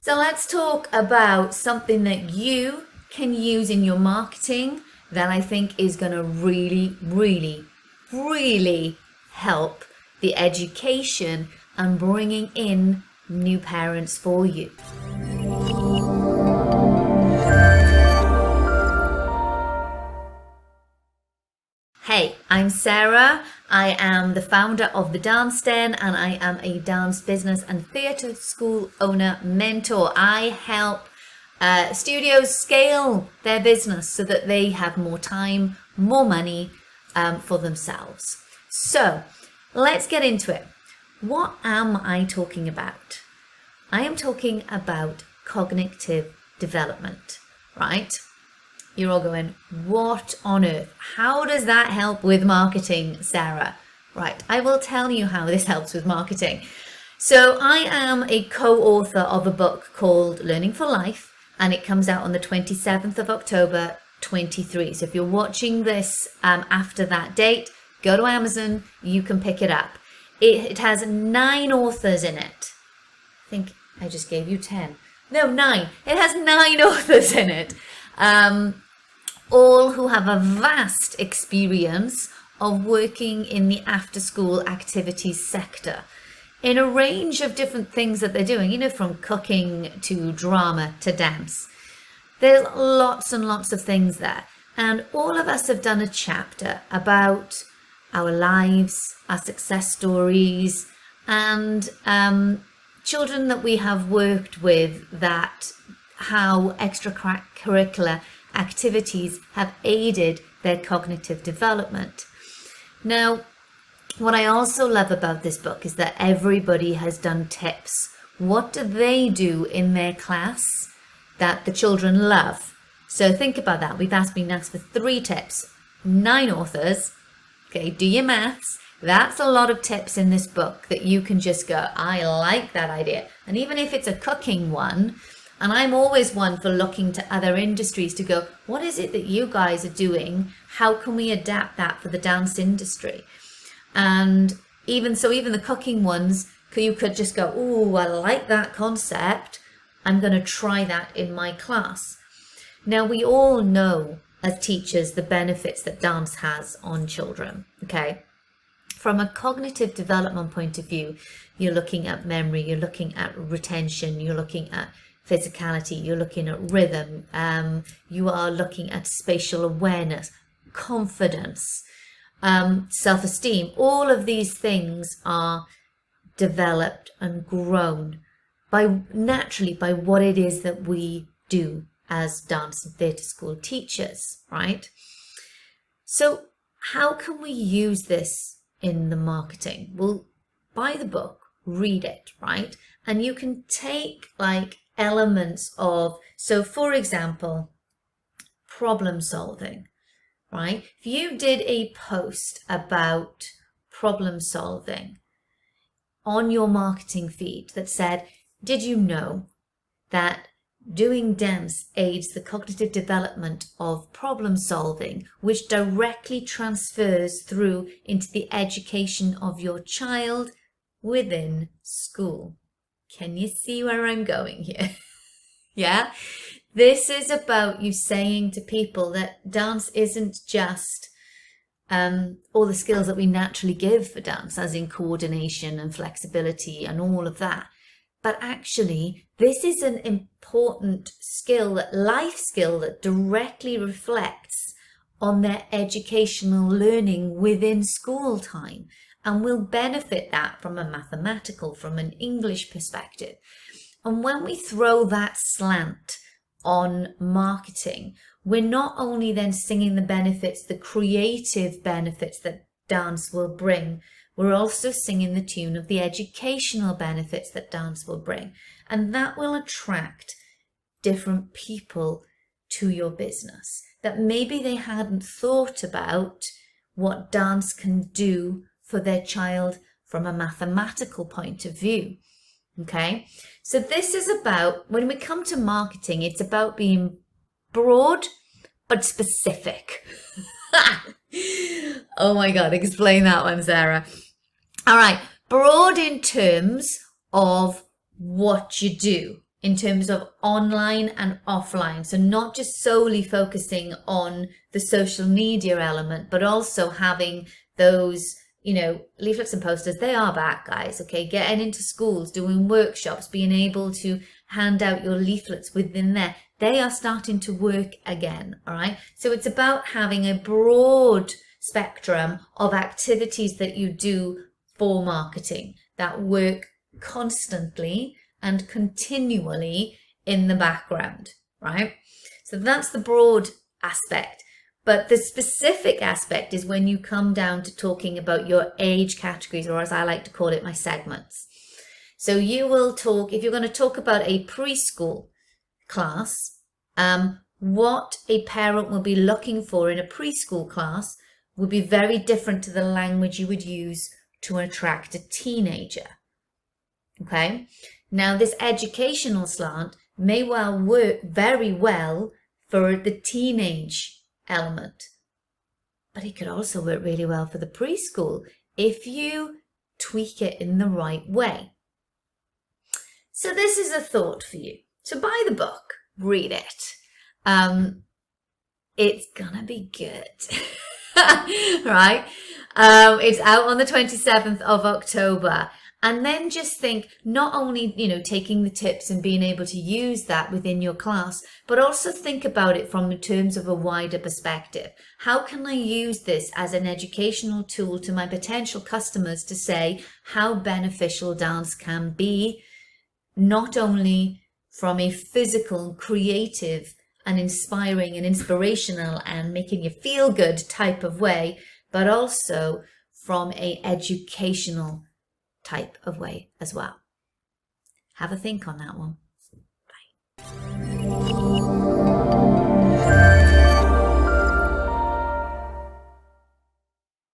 So let's talk about something that you can use in your marketing that I think is going to really help the education and bringing in new parents for you. Hey, I'm Sarah. I am the founder of the Dance Den and I am a dance business and theatre school owner mentor. I help studios scale their business so that they have more time, more money for themselves. So let's get into it. What am I talking about? I am talking about cognitive development, right? You're all going, what on earth? How does that help with marketing, Sarah? Right, I will tell you how this helps with marketing. So I am a co-author of a book called Learning for Life, and it comes out on the 27th of October, 23. So if you're watching this after that date, go to Amazon, you can pick it up. It has 9 authors in it. I think I just gave you 10. No, 9. It has 9 authors in it. All who have a vast experience of working in the after-school activities sector in a range of different things that they're doing, from cooking to drama to dance. There's lots and lots of things there. And all of us have done a chapter about our lives, our success stories, and children that we have worked with, that how extracurricular activities have aided their cognitive development. Now, what I also love about this book is that everybody has done tips. What do they do in their class that the children love? So think about that. We've been asked for 3 tips, 9 authors. Okay, do your maths. That's a lot of tips in this book that you can just go, I like that idea. And even if it's a cooking one, and I'm always one for looking to other industries to go, what is it that you guys are doing? How can we adapt that for the dance industry? And even the cooking ones, you could just go, oh, I like that concept. I'm going to try that in my class. Now, we all know as teachers the benefits that dance has on children, okay? From a cognitive development point of view, you're looking at memory, you're looking at retention, you're looking at physicality, you're looking at rhythm, you are looking at spatial awareness, confidence, self-esteem. All of these things are developed and grown naturally by what it is that we do as dance and theatre school teachers, right? So how can we use this in the marketing? Well, buy the book, read it, right? And you can take elements of, so for example, problem solving, right? If you did a post about problem solving on your marketing feed that said, did you know that doing dance aids the cognitive development of problem solving, which directly transfers through into the education of your child within school? Can you see where I'm going here? Yeah? This is about you saying to people that dance isn't just all the skills that we naturally give for dance, as in coordination and flexibility and all of that. But actually, this is an important skill, life skill, that directly reflects on their educational learning within school time, and will benefit that from a mathematical, from an English perspective. And when we throw that slant on marketing, we're not only then singing the benefits, the creative benefits that dance will bring, we're also singing the tune of the educational benefits that dance will bring. And that will attract different people to your business that maybe they hadn't thought about what dance can do for their child from a mathematical point of view. Okay, so this is about, when we come to marketing, it's about being broad but specific. Oh my God, explain that one, Sarah. All right, broad in terms of what you do, in terms of online and offline. So not just solely focusing on the social media element, but also having those, leaflets and posters. They are back, guys. Okay, getting into schools, doing workshops, being able to hand out your leaflets within there. They are starting to work again. All right. So it's about having a broad spectrum of activities that you do for marketing that work constantly and continually in the background, right? So that's the broad aspect. But the specific aspect is when you come down to talking about your age categories, or as I like to call it, my segments. So you will talk, if you're going to talk about a preschool class, what a parent will be looking for in a preschool class would be very different to the language you would use to attract a teenager. Okay? Now, this educational slant may well work very well for the teenage element, but it could also work really well for the preschool if you tweak it in the right way. So this is a thought for you. So buy the book, read it. It's gonna be good, right? It's out on the 27th of October. And then just think, not only, taking the tips and being able to use that within your class, but also think about it from the terms of a wider perspective. How can I use this as an educational tool to my potential customers to say how beneficial dance can be, not only from a physical, creative, and inspiring and inspirational and making you feel good type of way, but also from a educational type of way as well. Have a think on that one.